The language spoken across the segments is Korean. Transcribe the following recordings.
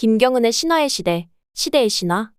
김경은의 신화의 시대, 시대의 신화.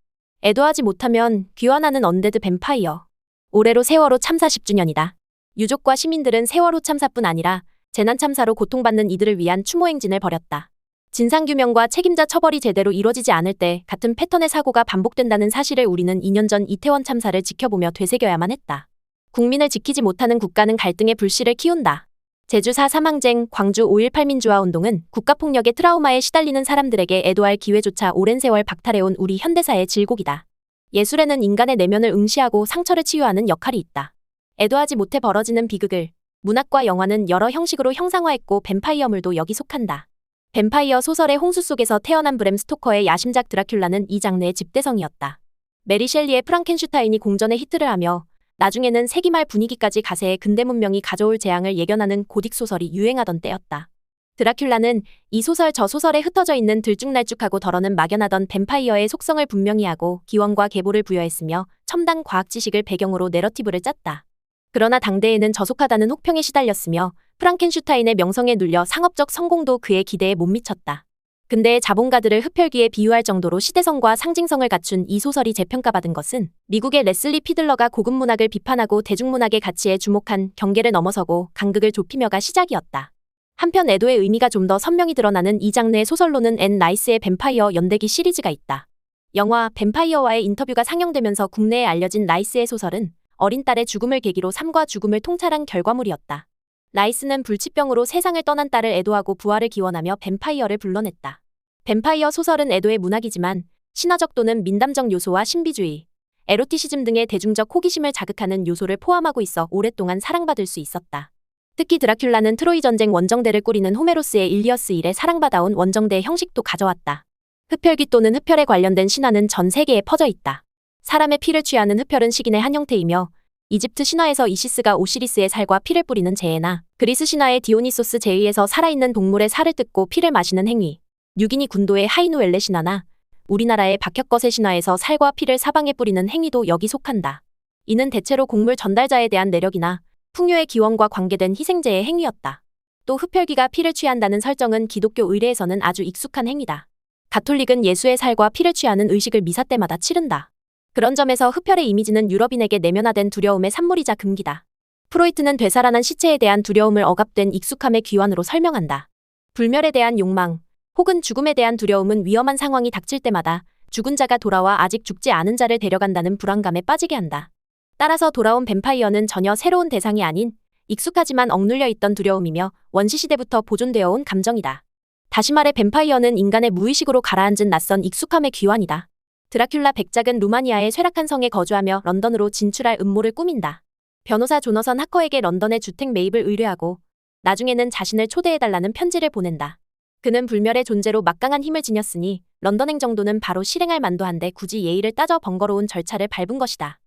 애도하지 못하면 귀환하는 언데드 뱀파이어. 올해로 세월호 참사 10주년이다. 유족과 시민들은 세월호 참사뿐 아니라 재난 참사로 고통받는 이들을 위한 추모 행진을 벌였다. 진상규명과 책임자 처벌이 제대로 이뤄지지 않을 때 같은 패턴의 사고가 반복된다는 사실을 우리는 2년 전 이태원 참사를 지켜보며 되새겨야만 했다. 국민을 지키지 못하는 국가는 갈등의 불씨를 키운다. 제주 4.3 항쟁, 광주 5.18 민주화 운동은 국가폭력의 트라우마에 시달리는 사람들에게 애도할 기회조차 오랜 세월 박탈해온 우리 현대사의 질곡이다. 예술에는 인간의 내면을 응시하고 상처를 치유하는 역할이 있다. 애도하지 못해 벌어지는 비극을 문학과 영화는 여러 형식으로 형상화했고 뱀파이어물도 여기 속한다. 뱀파이어 소설의 홍수 속에서 태어난 브램 스토커의 야심작 드라큘라는 이 장르의 집대성이었다. 메리 셸리의 프랑켄슈타인이 공전의 히트를 하며 나중에는 세기말 분위기까지 가세해 근대 문명이 가져올 재앙을 예견하는 고딕 소설이 유행하던 때였다. 드라큘라는 이 소설 저 소설에 흩어져 있는 들쭉날쭉하고 덜어는 막연하던 뱀파이어의 속성을 분명히 하고 기원과 계보를 부여했으며 첨단 과학 지식을 배경으로 내러티브를 짰다. 그러나 당대에는 저속하다는 혹평에 시달렸으며 프랑켄슈타인의 명성에 눌려 상업적 성공도 그의 기대에 못 미쳤다. 근대의 자본가들을 흡혈귀에 비유할 정도로 시대성과 상징성을 갖춘 이 소설이 재평가받은 것은 미국의 레슬리 피들러가 고급 문학을 비판하고 대중문학의 가치에 주목한 경계를 넘어서고 간극을 좁히며가 시작이었다. 한편 애도의 의미가 좀 더 선명히 드러나는 이 장르의 소설로는 앤 라이스의 뱀파이어 연대기 시리즈가 있다. 영화 뱀파이어와의 인터뷰가 상영되면서 국내에 알려진 라이스의 소설은 어린 딸의 죽음을 계기로 삶과 죽음을 통찰한 결과물이었다. 라이스는 불치병으로 세상을 떠난 딸을 애도하고 부활을 기원하며 뱀파이어를 불러냈다. 뱀파이어 소설은 애도의 문학이지만 신화적 또는 민담적 요소와 신비주의, 에로티시즘 등의 대중적 호기심을 자극하는 요소를 포함하고 있어 오랫동안 사랑받을 수 있었다. 특히 드라큘라는 트로이 전쟁 원정대를 꾸리는 호메로스의 일리어스 일에 사랑받아온 원정대의 형식도 가져왔다. 흡혈귀 또는 흡혈에 관련된 신화는 전 세계에 퍼져 있다. 사람의 피를 취하는 흡혈은 식인의 한 형태이며 이집트 신화에서 이시스가 오시리스의 살과 피를 뿌리는 재해나 그리스 신화의 디오니소스 제의에서 살아있는 동물의 살을 뜯고 피를 마시는 행위, 뉴기니 군도의 하이누엘레 신화나 우리나라의 박혁거세 신화에서 살과 피를 사방에 뿌리는 행위도 여기 속한다. 이는 대체로 곡물 전달자에 대한 내력이나 풍요의 기원과 관계된 희생제의 행위였다. 또 흡혈귀가 피를 취한다는 설정은 기독교 의례에서는 아주 익숙한 행위다. 가톨릭은 예수의 살과 피를 취하는 의식을 미사 때마다 치른다. 그런 점에서 흡혈의 이미지는 유럽인에게 내면화된 두려움의 산물이자 금기다. 프로이트는 되살아난 시체에 대한 두려움을 억압된 익숙함의 귀환으로 설명한다. 불멸에 대한 욕망, 혹은 죽음에 대한 두려움은 위험한 상황이 닥칠 때마다 죽은 자가 돌아와 아직 죽지 않은 자를 데려간다는 불안감에 빠지게 한다. 따라서 돌아온 뱀파이어는 전혀 새로운 대상이 아닌 익숙하지만 억눌려 있던 두려움이며 원시시대부터 보존되어 온 감정이다. 다시 말해 뱀파이어는 인간의 무의식으로 가라앉은 낯선 익숙함의 귀환이다. 드라큘라 백작은 루마니아의 쇠락한 성에 거주하며 런던으로 진출할 음모를 꾸민다. 변호사 조너선 하커에게 런던의 주택 매입을 의뢰하고 나중에는 자신을 초대해달라는 편지를 보낸다. 그는 불멸의 존재로 막강한 힘을 지녔으니 런던 행정도는 바로 실행할 만도한데 굳이 예의를 따져 번거로운 절차를 밟은 것이다.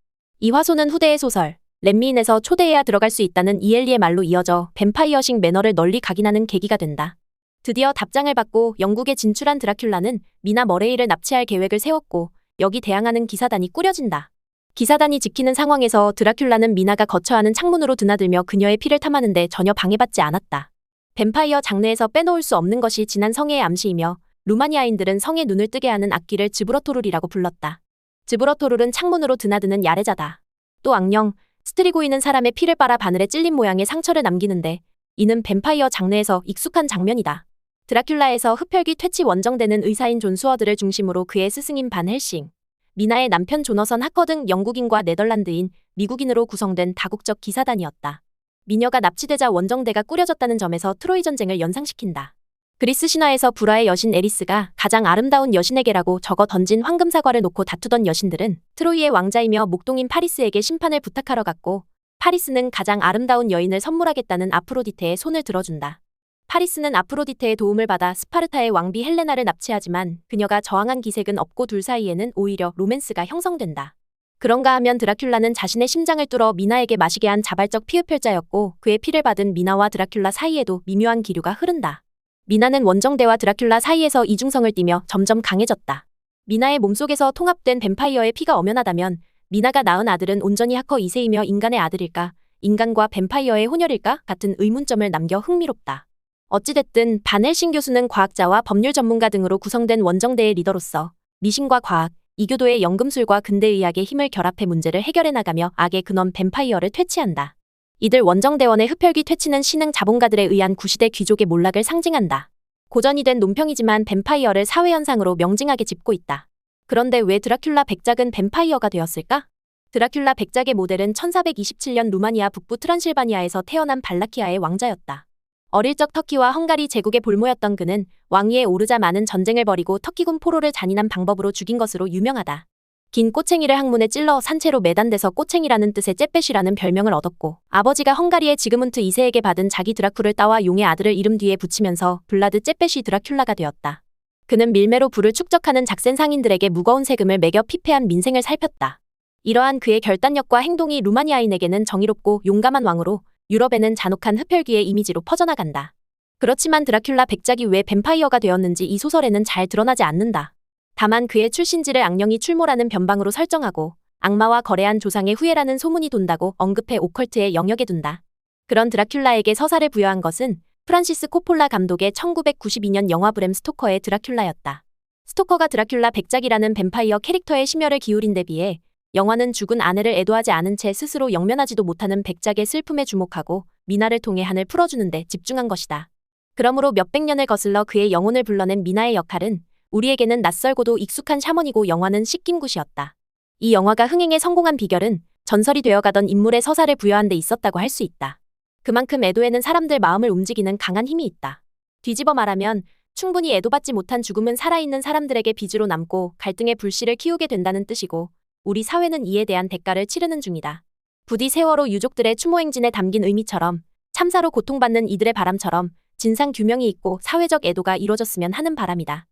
이 화소는 후대의 소설 렛미인에서 초대해야 들어갈 수 있다는 이엘리의 말로 이어져 뱀파이어식 매너를 널리 각인하는 계기가 된다. 드디어 답장을 받고 영국에 진출한 드라큘라는 미나 머레이를 납치할 계획을 세웠고 여기 대항하는 기사단이 꾸려진다. 기사단이 지키는 상황에서 드라큘라는 미나가 거처하는 창문으로 드나들며 그녀의 피를 탐하는데 전혀 방해받지 않았다. 뱀파이어 장르에서 빼놓을 수 없는 것이 지난 성애의 암시이며 루마니아인들은 성에 눈을 뜨게 하는 악귀를 즈브러토룰이라고 불렀다. 즈브러토룰은 창문으로 드나드는 야레자다. 또 악령, 스트리고이는 사람의 피를 빨아 바늘에 찔린 모양의 상처를 남기는데 이는 뱀파이어 장르에서 익숙한 장면이다. 드라큘라에서 흡혈귀 퇴치 원정대는 의사인 존 수어드를 중심으로 그의 스승인 반 헬싱, 미나의 남편 조너선 하커 등 영국인과 네덜란드인, 미국인으로 구성된 다국적 기사단이었다. 미녀가 납치되자 원정대가 꾸려졌다는 점에서 트로이 전쟁을 연상시킨다. 그리스 신화에서 불화의 여신 에리스가 가장 아름다운 여신에게라고 적어 던진 황금 사과를 놓고 다투던 여신들은 트로이의 왕자이며 목동인 파리스에게 심판을 부탁하러 갔고 파리스는 가장 아름다운 여인을 선물하겠다는 아프로디테의 손을 들어준다. 파리스는 아프로디테의 도움을 받아 스파르타의 왕비 헬레나를 납치하지만 그녀가 저항한 기색은 없고 둘 사이에는 오히려 로맨스가 형성된다. 그런가 하면 드라큘라는 자신의 심장을 뚫어 미나에게 마시게 한 자발적 피흡혈자였고 그의 피를 받은 미나와 드라큘라 사이에도 미묘한 기류가 흐른다. 미나는 원정대와 드라큘라 사이에서 이중성을 띠며 점점 강해졌다. 미나의 몸속에서 통합된 뱀파이어의 피가 엄연하다면 미나가 낳은 아들은 온전히 하커 2세이며 인간의 아들일까? 인간과 뱀파이어의 혼혈일까? 같은 의문점을 남겨 흥미롭다. 어찌됐든 반헬싱 교수는 과학자와 법률 전문가 등으로 구성된 원정대의 리더로서 미신과 과학, 이교도의 연금술과 근대의학의 힘을 결합해 문제를 해결해 나가며 악의 근원 뱀파이어를 퇴치한다. 이들 원정대원의 흡혈귀 퇴치는 신흥 자본가들에 의한 구시대 귀족의 몰락을 상징한다. 고전이 된 논평이지만 뱀파이어를 사회현상으로 명징하게 짚고 있다. 그런데 왜 드라큘라 백작은 뱀파이어가 되었을까? 드라큘라 백작의 모델은 1427년 루마니아 북부 트란실바니아에서 태어난 발라키아의 왕자였다. 어릴 적 터키와 헝가리 제국의 볼모였던 그는 왕위에 오르자 많은 전쟁을 벌이고 터키군 포로를 잔인한 방법으로 죽인 것으로 유명하다. 긴 꼬챙이를 항문에 찔러 산채로 매단돼서 꼬챙이라는 뜻의 쨉벳이라는 별명을 얻었고, 아버지가 헝가리의 지그문트 2세에게 받은 자기 드라쿠를 따와 용의 아들을 이름 뒤에 붙이면서 블라드 쨉벳이 드라큘라가 되었다. 그는 밀매로 부를 축적하는 작센 상인들에게 무거운 세금을 매겨 피폐한 민생을 살폈다. 이러한 그의 결단력과 행동이 루마니아인에게는 정의롭고 용감한 왕으로, 유럽에는 잔혹한 흡혈귀의 이미지로 퍼져나간다. 그렇지만 드라큘라 백작이 왜 뱀파이어가 되었는지 이 소설에는 잘 드러나지 않는다. 다만 그의 출신지를 악령이 출몰하는 변방으로 설정하고 악마와 거래한 조상의 후예라는 소문이 돈다고 언급해 오컬트의 영역에 둔다. 그런 드라큘라에게 서사를 부여한 것은 프란시스 코폴라 감독의 1992년 영화 브램 스토커의 드라큘라였다. 스토커가 드라큘라 백작이라는 뱀파이어 캐릭터의 심혈을 기울인 데 비해 영화는 죽은 아내를 애도하지 않은 채 스스로 영면하지도 못하는 백작의 슬픔에 주목하고 미나를 통해 한을 풀어주는 데 집중한 것이다. 그러므로 몇백 년을 거슬러 그의 영혼을 불러낸 미나의 역할은 우리에게는 낯설고도 익숙한 샤머니고 영화는 씻김굿이었다. 이 영화가 흥행에 성공한 비결은 전설이 되어가던 인물의 서사를 부여한 데 있었다고 할 수 있다. 그만큼 애도에는 사람들 마음을 움직이는 강한 힘이 있다. 뒤집어 말하면 충분히 애도받지 못한 죽음은 살아있는 사람들에게 빚으로 남고 갈등의 불씨를 키우게 된다는 뜻이고, 우리 사회는 이에 대한 대가를 치르는 중이다. 부디 세월호 유족들의 추모 행진에 담긴 의미처럼, 참사로 고통받는 이들의 바람처럼 진상 규명이 있고 사회적 애도가 이뤄졌으면 하는 바람이다.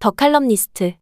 더 칼럼니스트